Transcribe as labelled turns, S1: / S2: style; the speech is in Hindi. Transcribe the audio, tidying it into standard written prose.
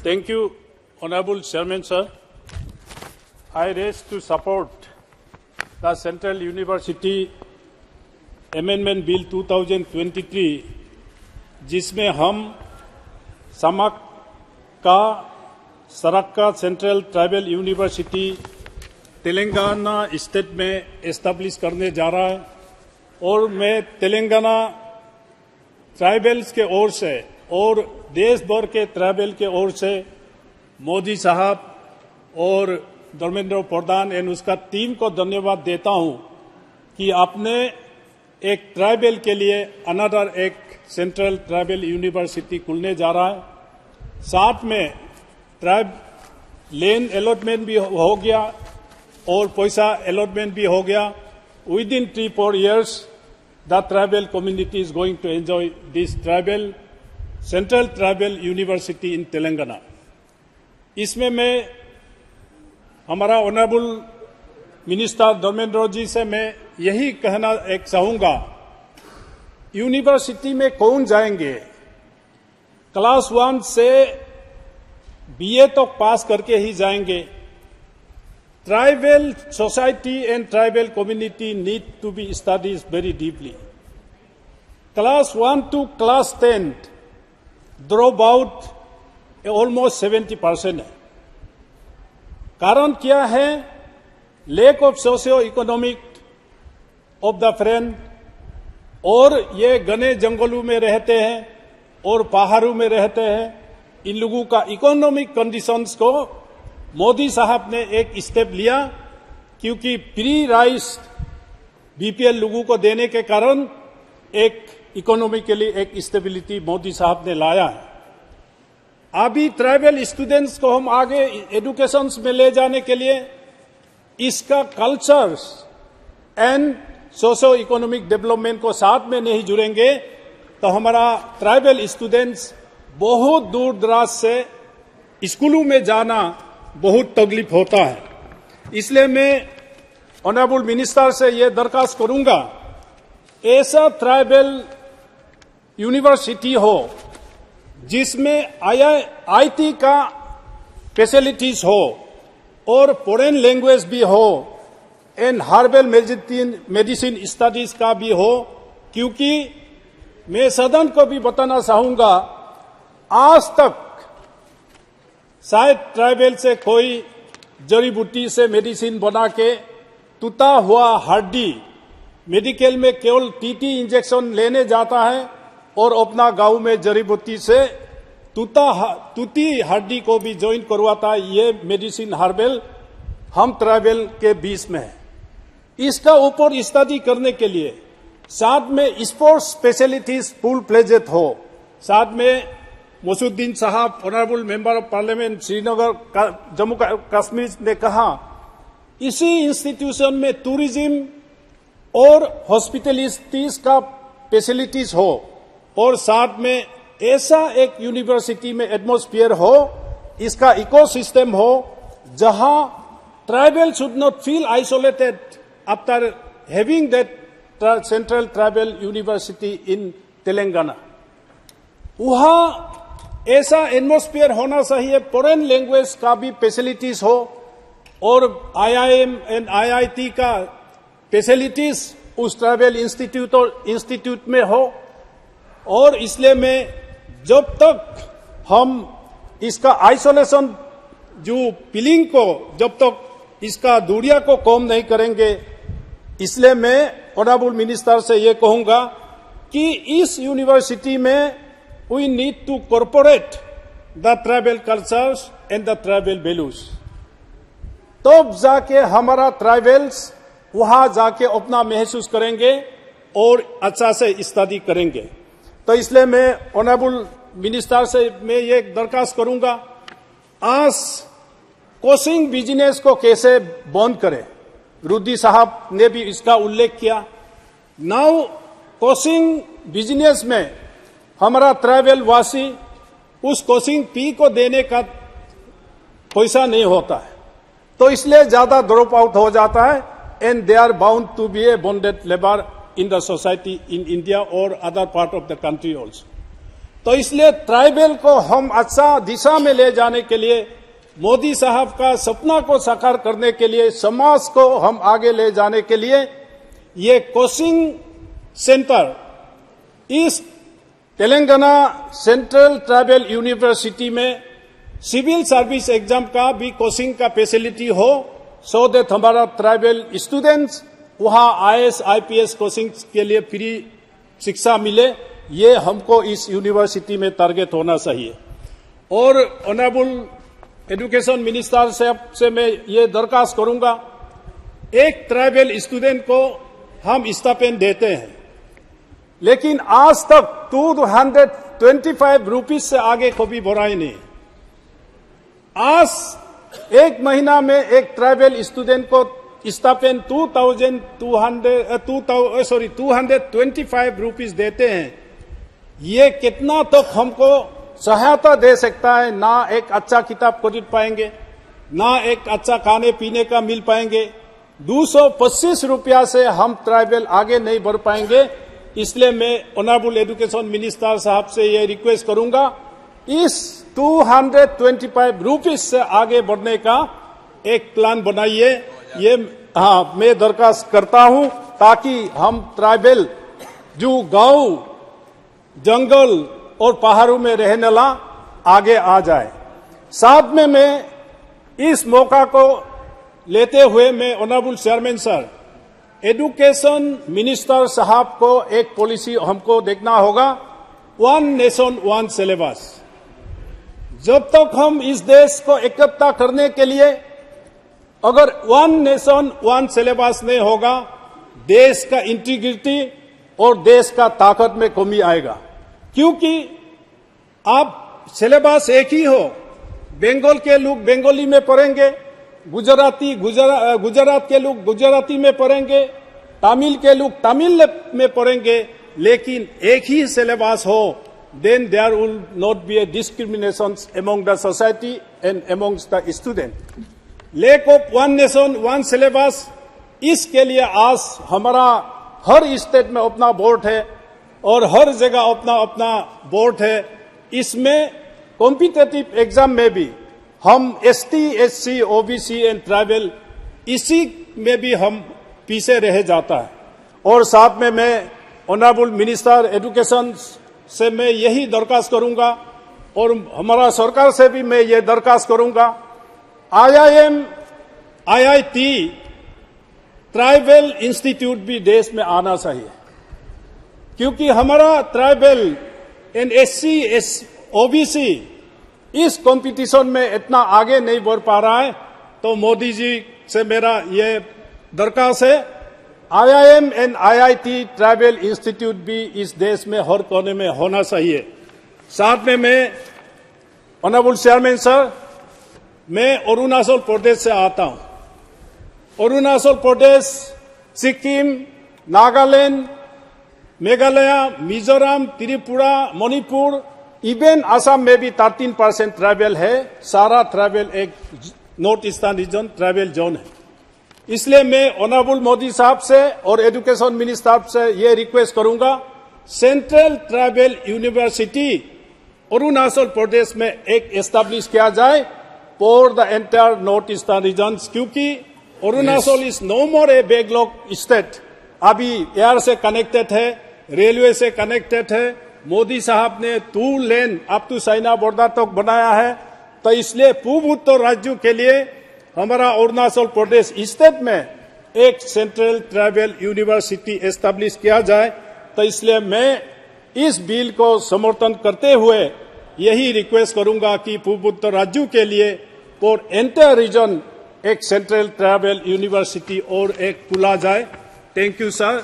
S1: Thank you, Honorable Chairman, sir. I raise to support the Central University Amendment Bill 2023, जिसमें हम समक का सरक्का central tribal university Telangana state में एस्टैब्लिश करने जा रहा है और मैं तेलंगाना ट्राइबल्स के ओर से और देश भर के ट्राइबल के ओर से मोदी साहब और धर्मेंद्र प्रधान एंड उसका टीम को धन्यवाद देता हूं कि आपने एक ट्राइबल के लिए अनदर एक सेंट्रल ट्राइबल यूनिवर्सिटी खुलने जा रहा है। साथ में ट्राइब लैंड अलॉटमेंट भी हो गया और पैसा अलॉटमेंट भी हो गया। With in 3-4 years the tribal community is going to enjoy this central tribal university in Telangana। इसमें मैं हमारा ऑनरेबल मिनिस्टर धर्मेंद्र जी से मैं यही कहना एक चाहूंगा, यूनिवर्सिटी में कौन जाएंगे? क्लास 1 से बीए तक पास करके ही जाएंगे। Tribal society and tribal community need to be studies very deeply. Class 1 to class 10 drop out almost 70% है। कारण क्या है? Lack of socio economic of the friend, और ये घने जंगलों में रहते हैं और पहाड़ों में रहते हैं। इन लोगों का इकोनॉमिक कंडीशंस को मोदी साहब ने एक स्टेप लिया, क्योंकि प्री राइस बीपीएल लोगों को देने के कारण एक इकोनॉमिकली एक स्टेबिलिटी मोदी साहब ने लाया है। अभी ट्राइबल स्टूडेंट्स को हम आगे एजुकेशन में ले जाने के लिए इसका culture and socio economic development को साथ में नहीं जुड़ेंगे तो हमारा ट्राइबल स्टूडेंट्स बहुत दूर दराज से स्कूलों में जाना बहुत तकलीफ होता है। इसलिए मैं ऑनरेबल मिनिस्टर से यह दरखास्त करूंगा, ऐसा ट्राइबल यूनिवर्सिटी हो जिसमें आईटी का फैसिलिटीज हो और फॉरेन लैंग्वेज भी हो एंड हर्बल मेडिसिन स्टडीज का भी हो। क्योंकि मैं सदन को भी बताना चाहूंगा, आज तक शायद ट्राइबल से कोई जड़ी बूटी से मेडिसिन बना के टूटा हुआ हड्डी मेडिकल में केवल टीटी इंजेक्शन लेने जाता है और अपना गांव में जड़ी बूटी से टूटी हड्डी को भी ज्वाइन करवाता है। ये मेडिसिन हर्बल हम ट्राइबल के बीच में है। इसका ऊपर स्टडी करने के लिए साथ में स्पोर्ट्स स्पेशलिटीज फुल प्लेजेड हो। साथ में मसूद्दीन साहब honourable member of parliament Srinagar Jammu Kashmir ने कहा, इसी इंस्टीट्यूशन में टूरिज्म और हॉस्पिटलिटीज का फैसिलिटीज हो और साथ में ऐसा एक यूनिवर्सिटी में एटमॉस्फेयर हो, इसका इकोसिस्टम हो, जहां tribal should not feel isolated after having that central tribal university in Telangana. वहां ऐसा एटमॉस्फेयर होना चाहिए, फॉरेन लैंग्वेज का भी फैसिलिटीज हो और आईआईएम एंड आईआईटी का फैसिलिटीज उस ट्राइबल इंस्टीट्यूट में हो। और इसलिए मैं जब तक हम इसका आइसोलेशन जो फीलिंग को जब तक इसका दूरिया को कम नहीं करेंगे, इसलिए मैं ऑनरेबल मिनिस्टर से ये कहूंगा कि इस यूनिवर्सिटी में we need to corporate the tribal cultures and the tribal values. तब जाके हमारा ट्राइबल्स वहां जाके अपना महसूस करेंगे और अच्छा से स्टडी करेंगे। तो इसलिए मैं ऑनरेबल मिनिस्टर से मैं ये दरखास्त करूंगा, आज कोचिंग बिजनेस को कैसे बंद करें। रुद्दी साहब ने भी इसका उल्लेख किया। नाउ कोचिंग बिजनेस में हमारा ट्राइबल वासी उस कोचिंग फी को देने का पैसा नहीं होता है, तो इसलिए ज्यादा ड्रॉप आउट हो जाता है and they are bound to be a bonded labour in the society in India or other part of the country also. तो इसलिए ट्राइबल को हम अच्छा दिशा में ले जाने के लिए, मोदी साहब का सपना को साकार करने के लिए, समाज को हम आगे ले जाने के लिए ये कोचिंग सेंटर इस तेलंगाना सेंट्रल ट्राइबल यूनिवर्सिटी में सिविल सर्विस एग्जाम का भी कोचिंग का फैसिलिटी हो, सो दैट हमारा ट्राइबल स्टूडेंट्स वहां आईएएस आईपीएस कोचिंग के लिए फ्री शिक्षा मिले। ये हमको इस यूनिवर्सिटी में टारगेट होना चाहिए। और ऑनरेबल एजुकेशन मिनिस्टर से मैं ये दरखास्त करूंगा, एक ट्राइबल स्टूडेंट को हम स्टाइपेंड देते हैं, लेकिन आज तक 225 रुपीज से आगे कभी बढ़ाई नहीं। आज एक महीना में एक ट्राइबल स्टूडेंट को स्टाइपेंड 225 रुपीज देते हैं। ये कितना तक हमको सहायता दे सकता है? ना एक अच्छा किताब खरीद पाएंगे, ना एक अच्छा खाने पीने का मिल पाएंगे। 225 रुपया से हम ट्राइबल आगे नहीं बढ़ पाएंगे। इसलिए मैं ऑनरेबल एजुकेशन मिनिस्टर साहब से ये रिक्वेस्ट करूंगा, इस 225 रुपीज से आगे बढ़ने का एक प्लान बनाइए। ये मैं दरखास्त करता हूं, ताकि हम ट्राइबल जो गांव, जंगल और पहाड़ों में रहने ला आगे आ जाए। साथ में मैं इस मौका को लेते हुए मैं honourable chairman sir, education minister साहब को एक पॉलिसी हमको देखना होगा, वन नेशन वन सिलेबस। जब तक हम इस देश को इकट्ठा करने के लिए अगर वन नेशन वन सिलेबस नहीं होगा, देश का इंटीग्रिटी और देश का ताकत में कमी आएगा। क्योंकि आप सिलेबस एक ही हो, बंगाल के लोग बंगाली में पढ़ेंगे, गुजरात के लोग गुजराती में पढ़ेंगे, तमिल के लोग तमिल में पढ़ेंगे, लेकिन एक ही सिलेबस हो, then there will not be a discrimination among the society and amongst the student. Lack of one nation one syllabus, इसके लिए आज हमारा हर स्टेट में अपना बोर्ड है और हर जगह अपना अपना बोर्ड है। इसमें कॉम्पिटिटिव एग्जाम में भी हम ST, SC, OBC and tribal, इसी में भी हम पीछे रह जाता है। और साथ में मैं ऑनरेबल मिनिस्टर एजुकेशन से मैं यही दरखास्त करूंगा और हमारा सरकार से भी मैं ये दरखास्त करूंगा, आईआईएम, आईआईटी, ट्राइबल इंस्टीट्यूट भी देश में आना चाहिए। क्योंकि हमारा ट्राइबल एंड एससी, ओबीसी इस कंपटीशन में इतना आगे नहीं बढ़ पा रहा है। तो मोदी जी से मेरा ये दरखास्त है, IIM and IIT tribal institute भी इस देश में हर कोने में होना चाहिए। साथ में मैं ऑनरेबल चेयरमैन सर, मैं अरुणाचल प्रदेश से आता हूं। अरुणाचल प्रदेश, सिक्किम, नागालैंड, मेघालय, मिजोरम, त्रिपुरा, मणिपुर, इवन असम में भी 13% ट्राइबल है। सारा ट्राइबल एक north eastern reason tribal zone है। इसलिए मैं ऑनरेबल मोदी साहब से और एजुकेशन मिनिस्टर से ये रिक्वेस्ट करूंगा, central tribal university Arunachal Pradesh में एक एस्टैब्लिश किया जाए for the entire north eastern region. क्योंकि Arunachal is no more a backlog state, अभी एयर से कनेक्टेड है, रेलवे से कनेक्टेड है। मोदी साहब ने 2 lane up to China border तक बनाया है। तो इसलिए पूर्व उत्तर राज्यों के लिए हमारा अरुणाचल प्रदेश स्टेट में एक सेंट्रल ट्राइबल यूनिवर्सिटी एस्टैब्लिश किया जाए। तो इसलिए मैं इस बिल को समर्थन करते हुए यही रिक्वेस्ट करूंगा कि पूर्व उत्तर राज्यों के लिए फॉर एंटायर रीजन एक सेंट्रल ट्राइबल यूनिवर्सिटी और एक खुला जाए। Thank you sir.